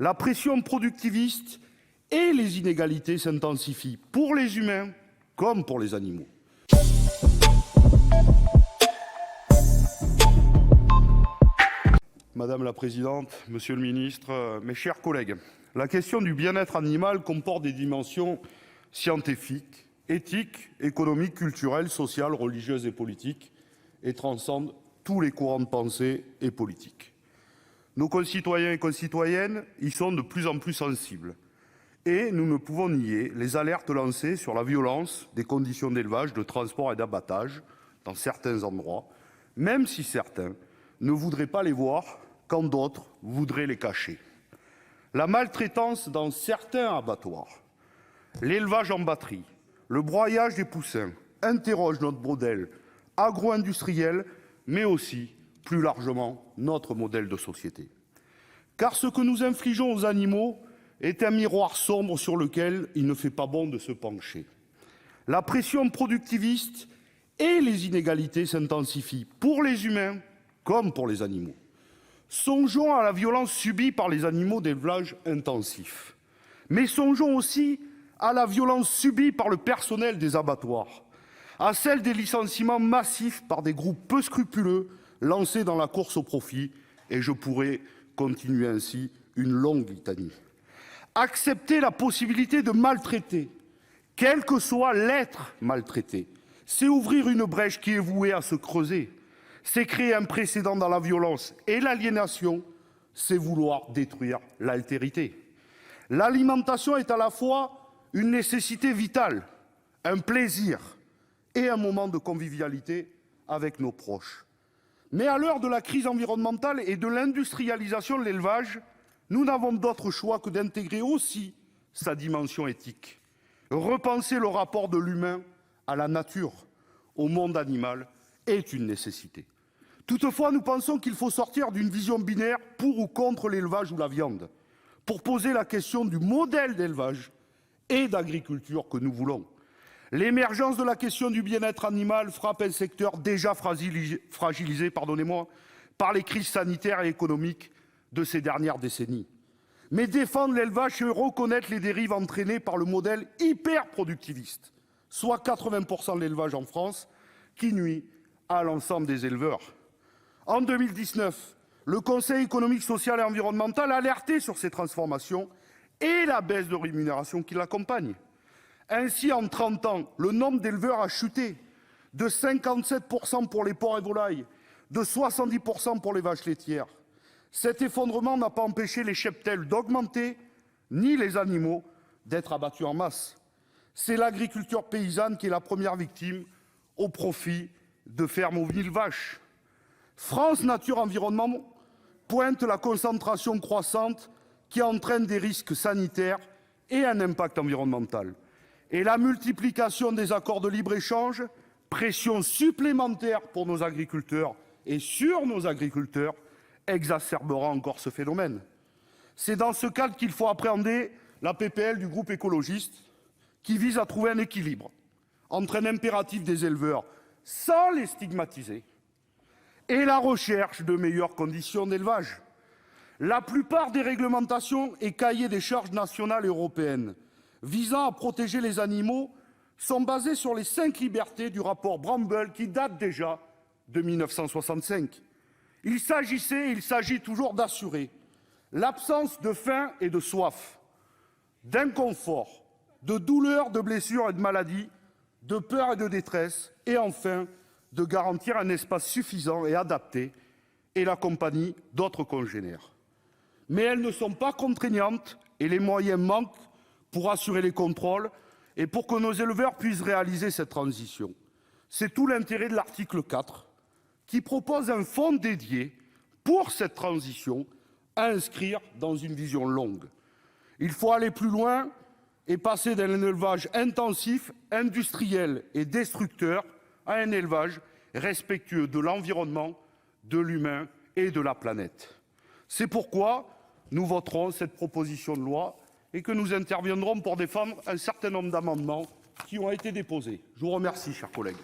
La pression productiviste et les inégalités s'intensifient, pour les humains comme pour les animaux. Madame la présidente, monsieur le ministre, mes chers collègues, la question du bien-être animal comporte des dimensions scientifiques, éthiques, économiques, culturelles, sociales, religieuses et politiques et transcende tous les courants de pensée et politiques. Nos concitoyens et concitoyennes y sont de plus en plus sensibles. Et nous ne pouvons nier les alertes lancées sur la violence des conditions d'élevage, de transport et d'abattage dans certains endroits, même si certains ne voudraient pas les voir quand d'autres voudraient les cacher. La maltraitance dans certains abattoirs, l'élevage en batterie, le broyage des poussins interrogent notre modèle agro-industriel, mais aussi, plus largement, notre modèle de société. Car ce que nous infligeons aux animaux est un miroir sombre sur lequel il ne fait pas bon de se pencher. La pression productiviste et les inégalités s'intensifient, pour les humains comme pour les animaux. Songeons à la violence subie par les animaux d'élevage intensif. Mais songeons aussi à la violence subie par le personnel des abattoirs, à celle des licenciements massifs par des groupes peu scrupuleux lancés dans la course au profit, et je pourrais continuer ainsi une longue litanie. Accepter la possibilité de maltraiter, quel que soit l'être maltraité, c'est ouvrir une brèche qui est vouée à se creuser. C'est créer un précédent dans la violence et l'aliénation, c'est vouloir détruire l'altérité. L'alimentation est à la fois une nécessité vitale, un plaisir et un moment de convivialité avec nos proches. Mais à l'heure de la crise environnementale et de l'industrialisation de l'élevage, nous n'avons d'autre choix que d'intégrer aussi sa dimension éthique. Repenser le rapport de l'humain à la nature, au monde animal, est une nécessité. Toutefois, nous pensons qu'il faut sortir d'une vision binaire pour ou contre l'élevage ou la viande, pour poser la question du modèle d'élevage et d'agriculture que nous voulons. L'émergence de la question du bien-être animal frappe un secteur déjà fragilisé par les crises sanitaires et économiques de ces dernières décennies. Mais défendre l'élevage, c'est reconnaître les dérives entraînées par le modèle hyper-productiviste, soit 80% de l'élevage en France, qui nuit à l'ensemble des éleveurs. En 2019, le Conseil économique, social et environnemental alertait sur ces transformations et la baisse de rémunération qui l'accompagne. Ainsi, en 30 ans, le nombre d'éleveurs a chuté de 57% pour les porcs et volailles, de 70% pour les vaches laitières. Cet effondrement n'a pas empêché les cheptels d'augmenter, ni les animaux d'être abattus en masse. C'est l'agriculture paysanne qui est la première victime au profit de fermes aux 1000 vaches. France Nature Environnement pointe la concentration croissante qui entraîne des risques sanitaires et un impact environnemental. Et la multiplication des accords de libre-échange, pression supplémentaire pour nos agriculteurs et sur nos agriculteurs, exacerbera encore ce phénomène. C'est dans ce cadre qu'il faut appréhender la PPL du groupe écologiste qui vise à trouver un équilibre entre un impératif des éleveurs sans les stigmatiser et la recherche de meilleures conditions d'élevage. La plupart des réglementations et cahiers des charges nationales et européennes visant à protéger les animaux sont basés sur les 5 libertés du rapport Bramble qui date déjà de 1965. Il s'agit toujours d'assurer l'absence de faim et de soif, d'inconfort, de douleur, de blessures et de maladies, de peur et de détresse, et enfin de garantir un espace suffisant et adapté et la compagnie d'autres congénères. Mais elles ne sont pas contraignantes et les moyens manquent pour assurer les contrôles et pour que nos éleveurs puissent réaliser cette transition. C'est tout l'intérêt de l'article 4 qui propose un fonds dédié pour cette transition à inscrire dans une vision longue. Il faut aller plus loin et passer d'un élevage intensif, industriel et destructeur à un élevage respectueux de l'environnement, de l'humain et de la planète. C'est pourquoi nous voterons cette proposition de loi et que nous interviendrons pour défendre un certain nombre d'amendements qui ont été déposés. Je vous remercie, chers collègues.